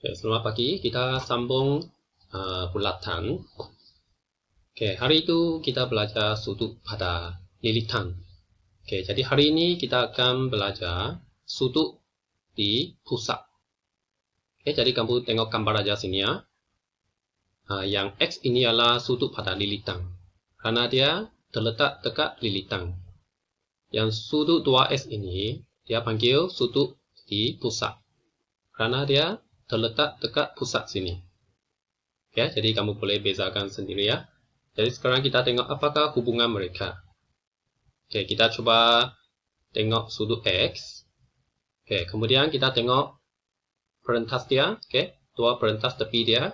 Selamat pagi. Kita sambung bulatan. Hari itu kita belajar sudut pada lilitan. Jadi hari ini kita akan belajar sudut di pusat. Jadi kamu tengok gambar aja sini ya. Yang X ini adalah sudut pada lilitan. Karena dia terletak dekat lilitan. Yang sudut 2S ini dia panggil sudut di pusat. Karena dia terletak dekat pusat sini. Jadi kamu boleh bezakan sendiri ya. Jadi sekarang kita tengok apakah hubungan mereka. Kita coba tengok sudut X. Kemudian kita tengok perentas dia. Dua perentas tepi dia.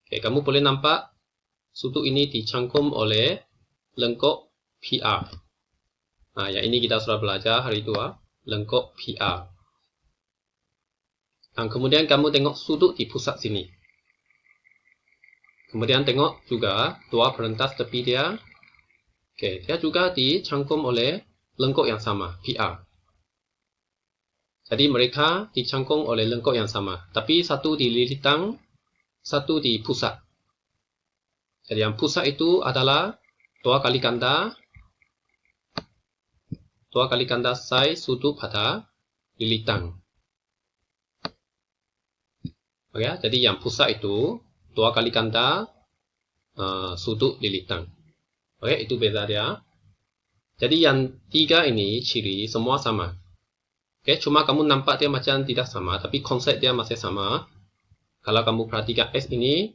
Kamu boleh nampak sudut ini dicangkum oleh lengkuk PR. Yang ini kita sudah belajar hari itu, lengkuk PR. Dan kemudian kamu tengok sudut di pusat sini. Kemudian tengok juga dua perentas tepi dia. Dia juga dicangkum oleh lengkuk yang sama, PR. Jadi mereka dicangkum oleh lengkuk yang sama. Tapi satu di lilitan, satu di pusat. Jadi yang pusat itu adalah dua kali ganda size sudut pada lilitan. Jadi yang pusat itu dua kali ganda sudut lilitan. Itu beza dia. Jadi yang tiga ini ciri semua sama. Cuma kamu nampak dia macam tidak sama, tapi konsep dia masih sama. Kalau kamu perhatikan S ini,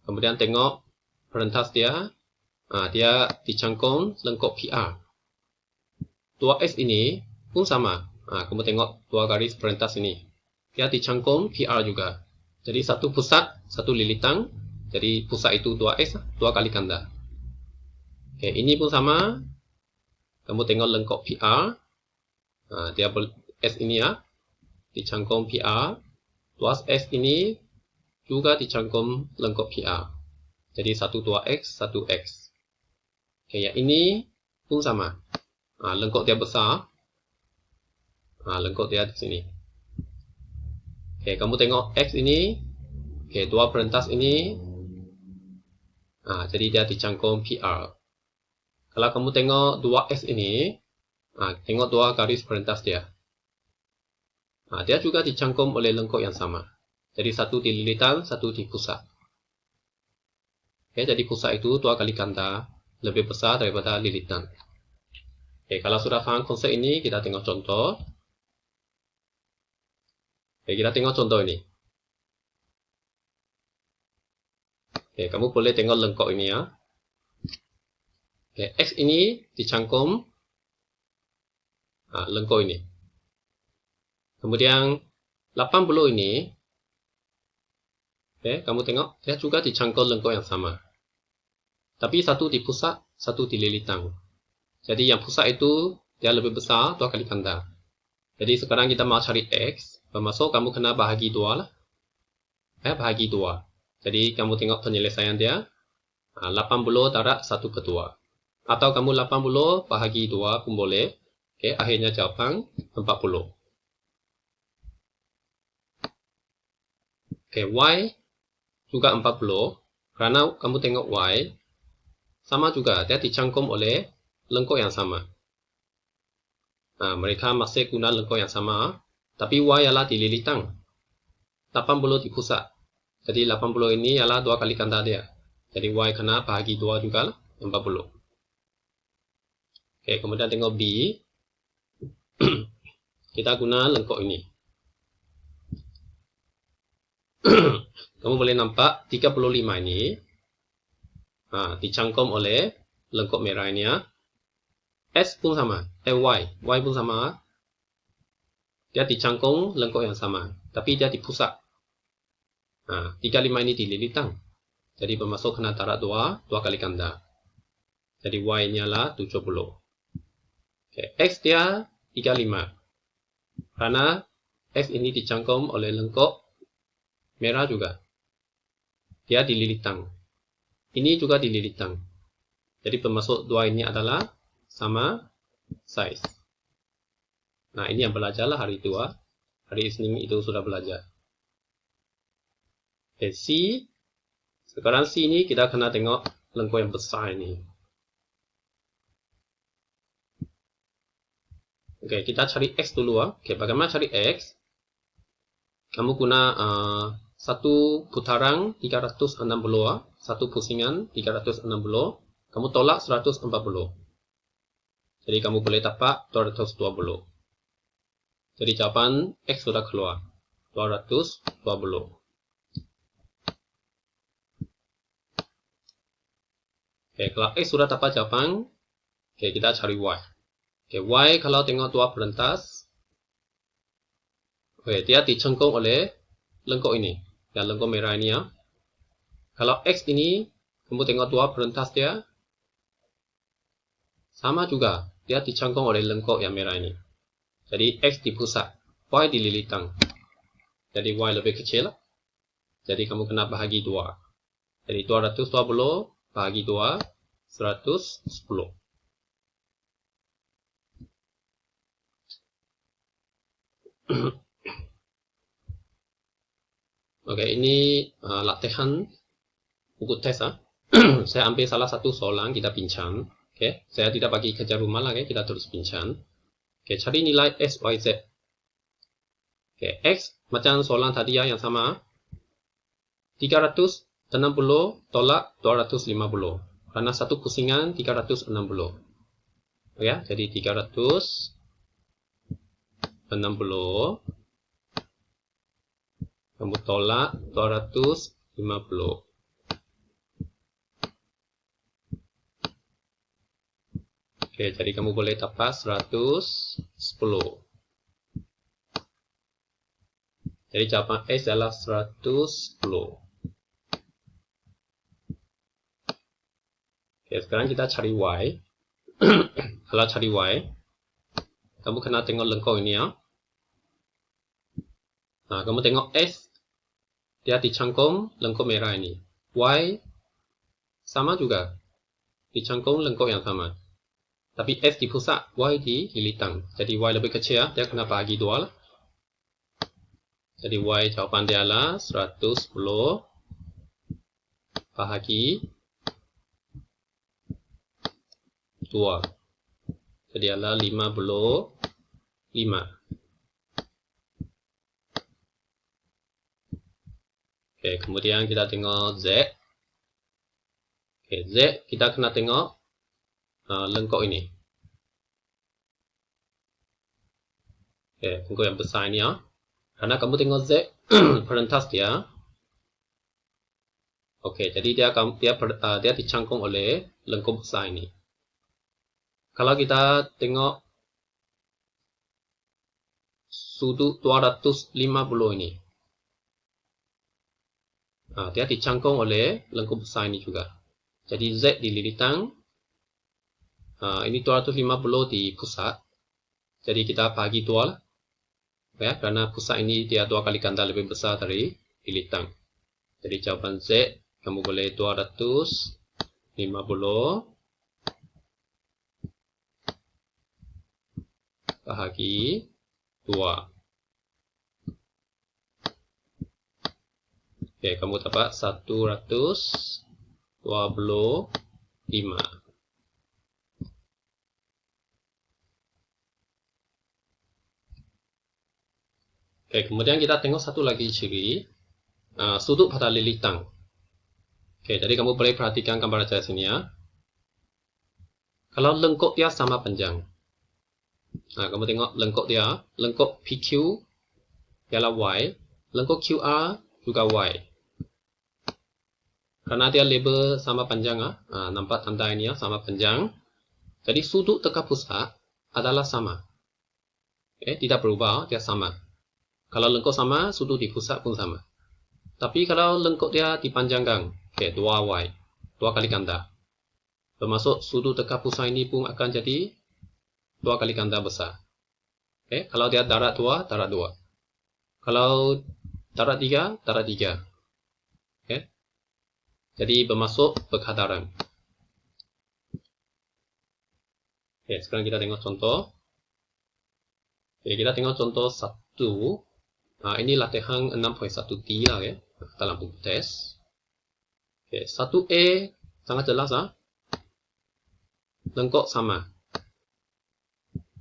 kemudian tengok perentas dia, dia dicangkum lengkuk PR. Dua S ini pun sama. Kamu tengok dua garis perentas ini, dia dicangkum PR juga. Jadi satu pusat, satu lilitan. Jadi pusat itu 2S, dua kali ganda. Ini pun sama. Kamu tengok lengkuk PR. Dia S ini ya, dicangkum PR. Tuas S ini juga dicangkum lengkuk PR. Jadi 2X, 1X. Yang ini pun sama. Lengkuk dia besar. Lengkuk dia di sini. Kamu tengok X ini. Dua perentas ini. Jadi dia dicangkum PR. Kalau kamu tengok 2S ini, tengok dua garis perentas dia. Dia juga dicangkum oleh lengkuk yang sama. Jadi satu di lilitan, satu di pusat. Jadi pusat itu dua kali ganda lebih besar daripada lilitan. Kalau sudah paham konsep ini, kita tengok contoh. Kita tengok contoh ini. Kamu boleh tengok lengkuk ini ya. X ini dicangkum lengkuk ini. Kemudian 80 ini, kamu tengok dia juga dicangkum lengkuk yang sama. Tapi satu di pusat, satu di lilitan. Jadi yang pusat itu dia lebih besar, dua kali ganda. Jadi sekarang kita mau cari X, bermaksud kamu kena bahagi dua lah. Bahagi dua. Jadi kamu tengok penyelesaian dia, 80 darab 1/2. Atau kamu 80 bahagi 2 pun boleh. Akhirnya jawapan 40. Y juga 40. Karena kamu tengok Y, sama juga, dia dicangkum oleh lengkuk yang sama. Mereka masih guna lengkuk yang sama. Tapi Y adalah di lilitan. 80 di pusat. Jadi 80 ini adalah dua kali ganda dia. Jadi Y kena bahagi 2 juga lah, 40. Kemudian tengok B. Kita guna lengkuk ini. Kamu boleh nampak 35 ini dicangkum oleh lengkuk merah ini ya. S pun sama. Y pun sama. Dia dicangkum lengkuk yang sama. Tapi dia di pusat. 35 ini di lilitan. Jadi bermaksud kena darab 2 kali ganda. Jadi Y nya lah 70. X dia 35. Karena X ini dicangkum oleh lengkuk merah juga. Dia di lilitan. Ini juga di lilitan. Jadi bermaksud dua ini adalah sama size. Ini yang belajarlah hari itu. Hari Isnin itu sudah belajar. C. Sekarang C ini kita kena tengok lengkung yang besar ini. Oke, kita cari X dulu. Oke, bagaimana cari X? Kamu guna satu putaran 360, satu pusingan 360, kamu tolak 140. Jadi kamu boleh dapat 220. Jadi jawaban X sudah keluar, 220. Oke, kalau X sudah dapat jawaban, oke, kita cari Y. Oke, Y kalau tengok dua perentas, oke, dia dicengkung oleh lengkung ini, ya, lengkung merah ini ya. Kalau X ini, kamu tengok dua perentas dia, sama juga, dia dicengkung oleh lengkung yang merah ini. Jadi X di pusat, Y di lilitang. Jadi Y lebih kecil, jadi kamu kena bahagi 2. Jadi 220 bahagi 2, 110. Oke, ini latihan buku tes. Saya ambil salah satu soalan, kita bincang. Oke, saya tidak bagi kerja rumah lagi, kita terus bincang. Oke, cari nilai X, Y, Z. Oke, X macam soalan tadi ya, yang sama. 360 tolak 250. Karena satu pusingan 360. Oke, jadi 360 kamu tolak 250. Oke, jadi kamu boleh dapat 110. Jadi jawaban X adalah 110. Oke, sekarang kita cari Y. Kalau cari Y, kamu kena tengok lengkung ini ya. Nah, kamu tengok X, dia dicangkung lengkung merah ini. Y sama juga, dicangkung lengkung yang sama. Tapi X di pusat, Y di lilitang. Jadi Y lebih kecil ya, dia kena bagi 2 lah. Jadi Y jawaban dia adalah 110 bahagi 2. Jadi adalah 55. Oke, kemudian kita tengok Z. Oke, Z kita kena tengok lengkung ini. Oke, lengkung yang besar ini ya. Karena kamu tengok Z perentas dia. Oke, jadi dia dicangkung oleh lengkung besar ini. Kalau kita tengok sudut 250 ini, dia dicangkung oleh lengkung besar ini juga. Jadi Z di lilitang, ini 250 di pusat. Jadi kita bagi 2 lah. Ya, karena pusat ini dia 2 kali ganda lebih besar dari lilitang. Jadi jawaban Z, kamu boleh 250 bahagi 2. Oke, kamu dapat 125. Oke, kemudian kita tengok satu lagi ciri sudut pada lilitang. Oke, jadi kamu boleh perhatikan gambar saya sini ya. Kalau lengkung dia sama panjang, kamu tengok lengkung dia, lengkung PQ ialah Y, lengkung QR juga Y. Karena dia label sama panjang, nampak tanda ini ya, sama panjang. Jadi sudut dekat pusat adalah sama. Tidak berubah, dia sama. Kalau lengkung sama, sudut di pusat pun sama. Tapi kalau lengkung dia dipanjangkan, 2Y, 2 kali ganda. Termasuk sudut dekat pusat ini pun akan jadi 2 kali ganda besar. Kalau dia darat 2, darat 2. Kalau darat 3, darat 3. Jadi bermasuk berkadaran. Sekarang kita tengok contoh. Kita tengok contoh 1. Ini latihan 6.1D lah ya, dalam buku tes. Oke, 1E sangat jelas lengkok sama.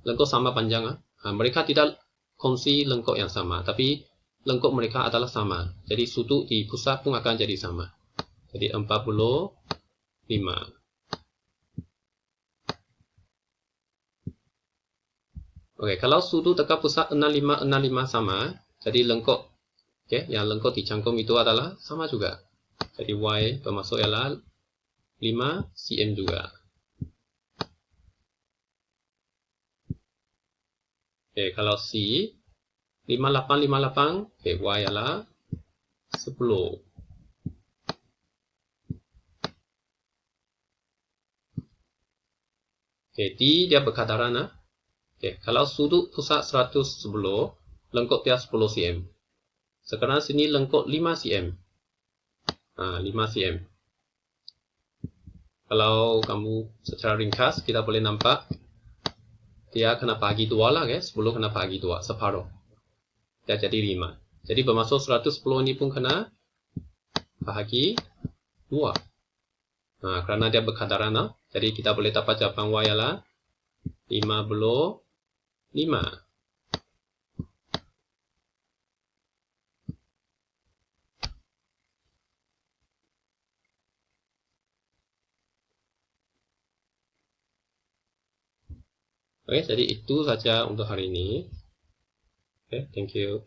Lengkok sama panjang. Mereka tidak kongsi lengkok yang sama, tapi lengkok mereka adalah sama. Jadi sudut di pusat pun akan jadi sama. Jadi 45. Oke, kalau sudut dekat pusat 65 sama, jadi lengkok yang lengkok di cangkum itu adalah sama juga. Jadi Y bermaksud ialah 5 cm juga. Oke, kalau C 5858, oke, Y adalah 10. Oke, D dia berkadaran. Oke, kalau sudut pusat 110, lengkok dia 10 cm. Sekarang sini lengkok 5 cm. 5 cm. Kalau kamu secara ringkas, kita boleh nampak dia kena bagi 2 lah, 10 kena bagi 2, separuh. Dia jadi 5. Jadi bermaksud 110 ini pun kena bagi 2. Karena dia berkadaran, jadi kita boleh dapat jawaban Y adalah 55. Oke, jadi itu saja untuk hari ini. Oke, thank you.